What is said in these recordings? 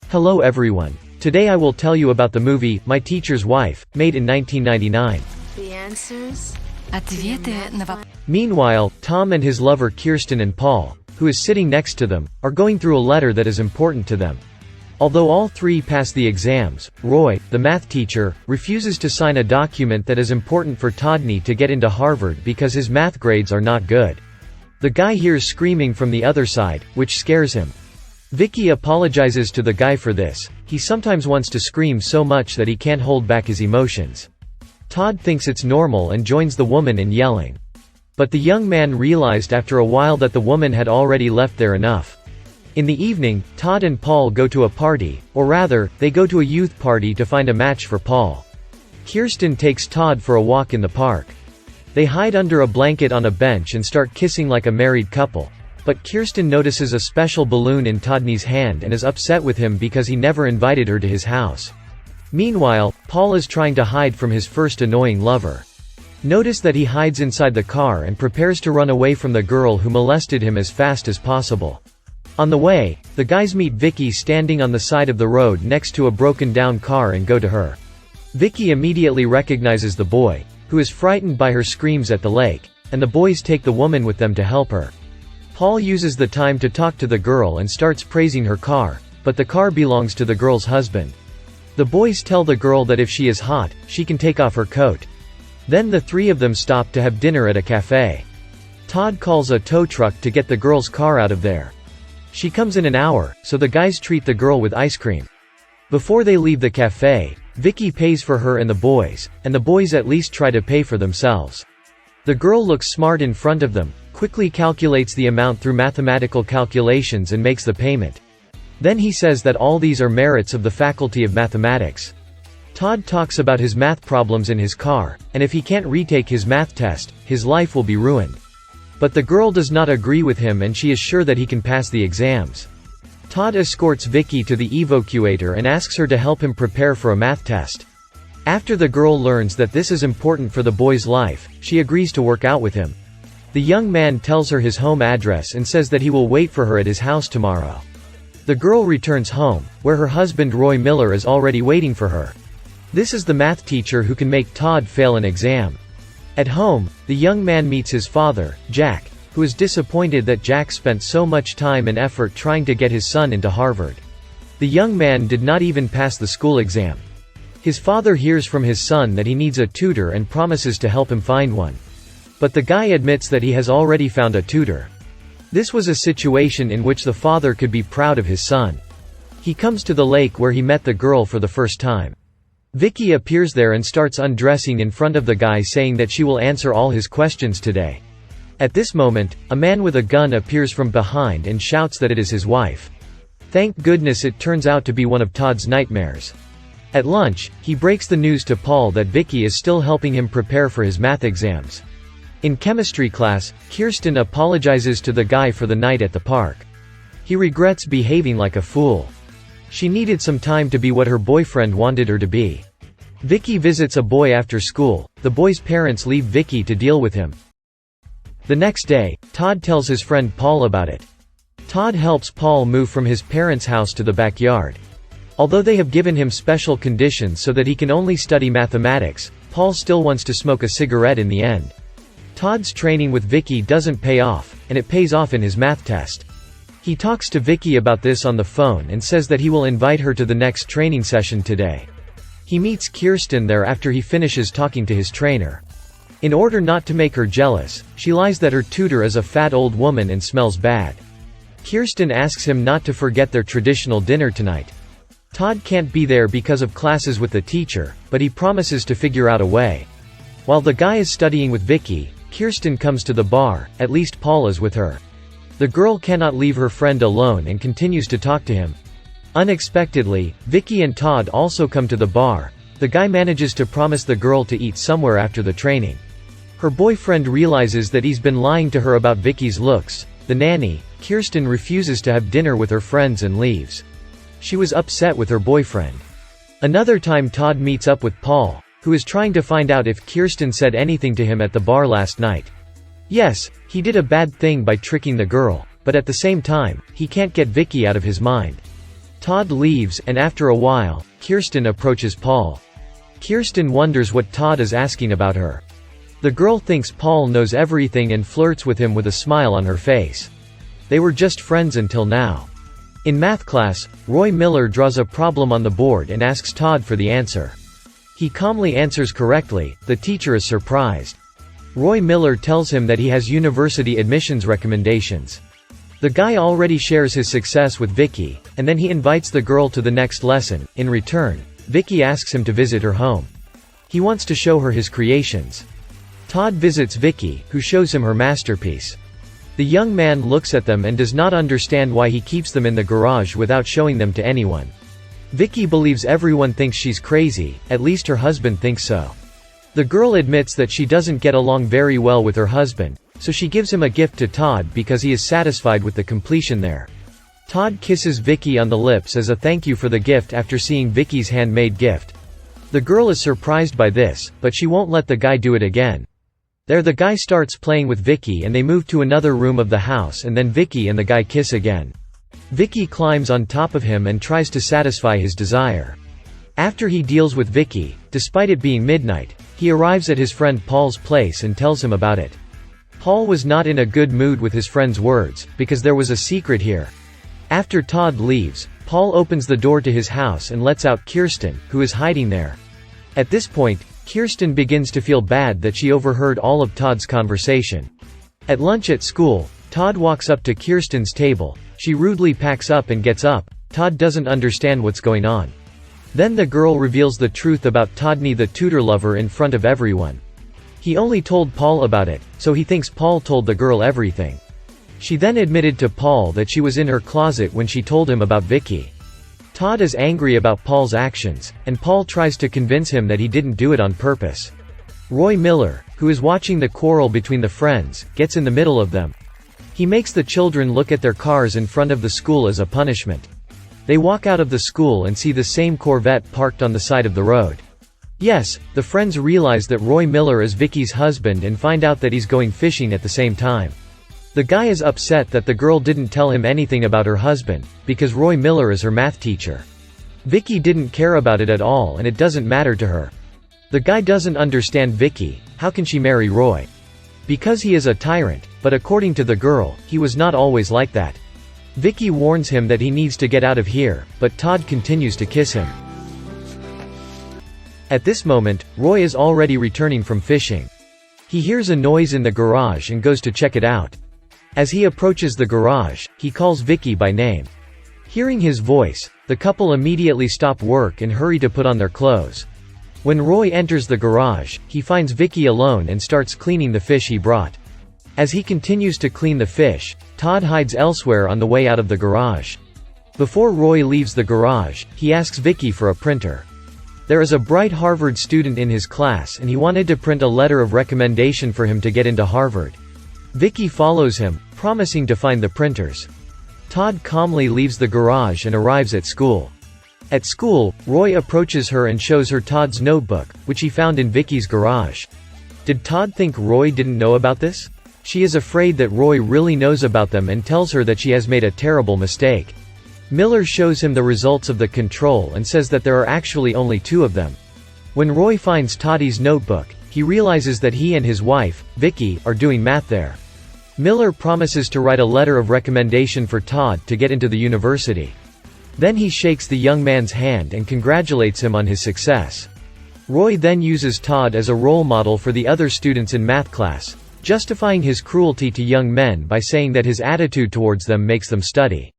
Hello everyone. Today I will tell you about the movie My Teacher's Wife, made in 1999. The answers? Meanwhile, Tom and his lover Kirsten and Paul, who is sitting next to them, are going through a letter that is important to them. Although all three pass the exams, Roy, the math teacher, refuses to sign a document that is important for Todney to get into Harvard because his math grades are not good. The guy hears screaming from the other side, which scares him. Vicky apologizes to the guy for this. He sometimes wants to scream so much that he can't hold back his emotions. Todd thinks it's normal and joins the woman in yelling. But the young man realized after a while that the woman had already left there enough. In the evening, Todd and Paul go to a party, or rather, they go to a youth party to find a match for Paul. Kirsten takes Todd for a walk in the park. They hide under a blanket on a bench and start kissing like a married couple. But Kirsten notices a special balloon in Todney's hand and is upset with him because he never invited her to his house. Meanwhile, Paul is trying to hide from his first annoying lover. Notice that he hides inside the car and prepares to run away from the girl who molested him as fast as possible. On the way, the guys meet Vicky standing on the side of the road next to a broken-down car and go to her. Vicky immediately recognizes the boy, who is frightened by her screams at the lake, and the boys take the woman with them to help her. Paul uses the time to talk to the girl and starts praising her car, but the car belongs to the girl's husband. The boys tell the girl that if she is hot, she can take off her coat. Then the three of them stop to have dinner at a cafe. Todd calls a tow truck to get the girl's car out of there. She comes in an hour, so the guys treat the girl with ice cream. Before they leave the cafe, Vicky pays for her and the boys at least try to pay for themselves. The girl looks smart in front of them, quickly calculates the amount through mathematical calculations and makes the payment. Then he says that all these are merits of the Faculty of Mathematics. Todd talks about his math problems in his car, and if he can't retake his math test, his life will be ruined. But the girl does not agree with him and she is sure that he can pass the exams. Todd escorts Vicky to the evacuator and asks her to help him prepare for a math test. After the girl learns that this is important for the boy's life, she agrees to work out with him. The young man tells her his home address and says that he will wait for her at his house tomorrow. The girl returns home, where her husband Roy Miller is already waiting for her. This is the math teacher who can make Todd fail an exam. At home, the young man meets his father, Jack, who is disappointed that Jack spent so much time and effort trying to get his son into Harvard. The young man did not even pass the school exam. His father hears from his son that he needs a tutor and promises to help him find one. But the guy admits that he has already found a tutor. This was a situation in which the father could be proud of his son. He comes to the lake where he met the girl for the first time. Vicky appears there and starts undressing in front of the guy saying that she will answer all his questions today. At this moment, a man with a gun appears from behind and shouts that it is his wife. Thank goodness it turns out to be one of Todd's nightmares. At lunch, he breaks the news to Paul that Vicky is still helping him prepare for his math exams. In chemistry class, Kirsten apologizes to the guy for the night at the park. He regrets behaving like a fool. She needed some time to be what her boyfriend wanted her to be. Vicky visits a boy after school. The boy's parents leave Vicky to deal with him. The next day, Todd tells his friend Paul about it. Todd helps Paul move from his parents' house to the backyard. Although they have given him special conditions so that he can only study mathematics, Paul still wants to smoke a cigarette in the end. Todd's training with Vicky doesn't pay off, and it pays off in his math test. He talks to Vicky about this on the phone and says that he will invite her to the next training session today. He meets Kirsten there after he finishes talking to his trainer. In order not to make her jealous, she lies that her tutor is a fat old woman and smells bad. Kirsten asks him not to forget their traditional dinner tonight. Todd can't be there because of classes with the teacher, but he promises to figure out a way. While the guy is studying with Vicky, Kirsten comes to the bar. At least Paul is with her. The girl cannot leave her friend alone and continues to talk to him. Unexpectedly, Vicky and Todd also come to the bar. The guy manages to promise the girl to eat somewhere after the training. Her boyfriend realizes that he's been lying to her about Vicky's looks. The nanny, Kirsten, refuses to have dinner with her friends and leaves. She was upset with her boyfriend. Another time Todd meets up with Paul, who is trying to find out if Kirsten said anything to him at the bar last night. Yes, he did a bad thing by tricking the girl, but at the same time, he can't get Vicky out of his mind. Todd leaves, and after a while, Kirsten approaches Paul. Kirsten wonders what Todd is asking about her. The girl thinks Paul knows everything and flirts with him with a smile on her face. They were just friends until now. In math class, Roy Miller draws a problem on the board and asks Todd for the answer. He calmly answers correctly. The teacher is surprised. Roy Miller tells him that he has university admissions recommendations. The guy already shares his success with Vicky, and then he invites the girl to the next lesson. In return, Vicky asks him to visit her home. He wants to show her his creations. Todd visits Vicky, who shows him her masterpiece. The young man looks at them and does not understand why he keeps them in the garage without showing them to anyone. Vicky believes everyone thinks she's crazy, at least her husband thinks so. The girl admits that she doesn't get along very well with her husband, so she gives him a gift to Todd because he is satisfied with the completion there. Todd kisses Vicky on the lips as a thank you for the gift after seeing Vicky's handmade gift. The girl is surprised by this, but she won't let the guy do it again. There the guy starts playing with Vicky and they move to another room of the house, and then Vicky and the guy kiss again. Vicky climbs on top of him and tries to satisfy his desire. After he deals with Vicky, despite it being midnight, he arrives at his friend Paul's place and tells him about it. Paul was not in a good mood with his friend's words, because there was a secret here. After Todd leaves, Paul opens the door to his house and lets out Kirsten, who is hiding there. At this point, Kirsten begins to feel bad that she overheard all of Todd's conversation. At lunch at school, Todd walks up to Kirsten's table. She rudely packs up and gets up. Todd doesn't understand what's going on. Then the girl reveals the truth about Toddney the tutor lover in front of everyone. He only told Paul about it, so he thinks Paul told the girl everything. She then admitted to Paul that she was in her closet when she told him about Vicky. Todd is angry about Paul's actions, and Paul tries to convince him that he didn't do it on purpose. Roy Miller, who is watching the quarrel between the friends, gets in the middle of them. He makes the children look at their cars in front of the school as a punishment. They walk out of the school and see the same Corvette parked on the side of the road. Yes, the friends realize that Roy Miller is Vicky's husband and find out that he's going fishing at the same time. The guy is upset that the girl didn't tell him anything about her husband, because Roy Miller is her math teacher. Vicky didn't care about it at all and it doesn't matter to her. The guy doesn't understand Vicky. How can she marry Roy? Because he is a tyrant, but according to the girl, he was not always like that. Vicky warns him that he needs to get out of here, but Todd continues to kiss him. At this moment, Roy is already returning from fishing. He hears a noise in the garage and goes to check it out. As he approaches the garage, he calls Vicky by name. Hearing his voice, the couple immediately stop work and hurry to put on their clothes. When Roy enters the garage, he finds Vicky alone and starts cleaning the fish he brought. As he continues to clean the fish, Todd hides elsewhere on the way out of the garage. Before Roy leaves the garage, he asks Vicky for a printer. There is a bright Harvard student in his class and he wanted to print a letter of recommendation for him to get into Harvard. Vicky follows him, promising to find the printers. Todd calmly leaves the garage and arrives at school. At school, Roy approaches her and shows her Todd's notebook, which he found in Vicky's garage. Did Todd think Roy didn't know about this? She is afraid that Roy really knows about them and tells her that she has made a terrible mistake. Miller shows him the results of the control and says that there are actually only 2 of them. When Roy finds Todd's notebook, he realizes that he and his wife, Vicky, are doing math there. Miller promises to write a letter of recommendation for Todd to get into the university. Then he shakes the young man's hand and congratulates him on his success. Roy then uses Todd as a role model for the other students in math class, justifying his cruelty to young men by saying that his attitude towards them makes them study.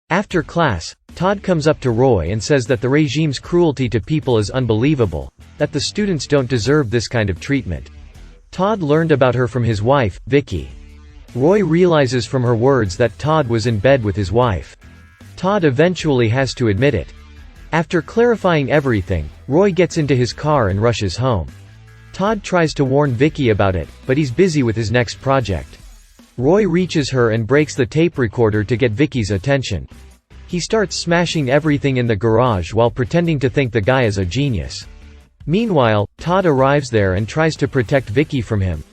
After class, Todd comes up to Roy and says that the regime's cruelty to people is unbelievable, that the students don't deserve this kind of treatment. Todd learned about her from his wife, Vicky. Roy realizes from her words that Todd was in bed with his wife. Todd eventually has to admit it. After clarifying everything, Roy gets into his car and rushes home. Todd tries to warn Vicky about it, but he's busy with his next project. Roy reaches her and breaks the tape recorder to get Vicky's attention. He starts smashing everything in the garage while pretending to think the guy is a genius. Meanwhile, Todd arrives there and tries to protect Vicky from him.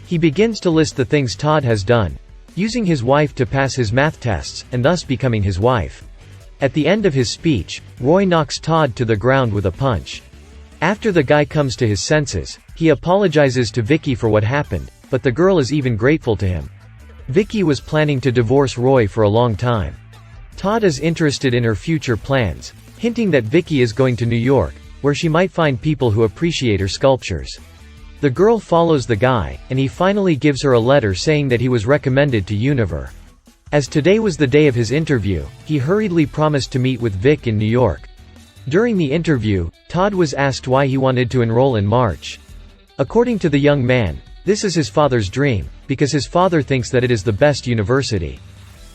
He begins to list the things Todd has done, using his wife to pass his math tests, and thus becoming his wife. At the end of his speech, Roy knocks Todd to the ground with a punch. After the guy comes to his senses, he apologizes to Vicky for what happened, but the girl is even grateful to him. Vicky was planning to divorce Roy for a long time. Todd is interested in her future plans, hinting that Vicky is going to New York, where she might find people who appreciate her sculptures. The girl follows the guy, and he finally gives her a letter saying that he was recommended to Univer. As today was the day of his interview, he hurriedly promised to meet with Vic in New York. During the interview, Todd was asked why he wanted to enroll in March. According to the young man, this is his father's dream, because his father thinks that it is the best university.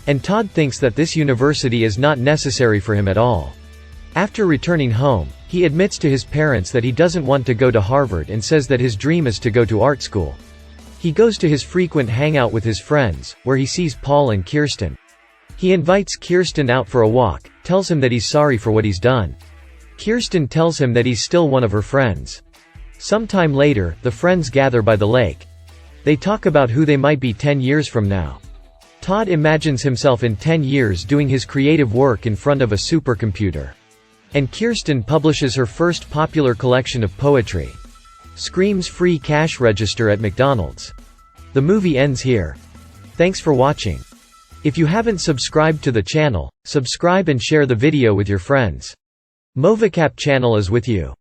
And Todd thinks that this university is not necessary for him at all. After returning home, he admits to his parents that he doesn't want to go to Harvard and says that his dream is to go to art school. He goes to his frequent hangout with his friends, where he sees Paul and Kirsten. He invites Kirsten out for a walk, tells him that he's sorry for what he's done. Kirsten tells him that he's still one of her friends. Sometime later, the friends gather by the lake. They talk about who they might be 10 years from now. Todd imagines himself in 10 years doing his creative work in front of a supercomputer. And Kirsten publishes her first popular collection of poetry. Screams free cash register at McDonald's. The movie ends here. Thanks for watching. If you haven't subscribed to the channel, subscribe and share the video with your friends. MOvicap channel is with you.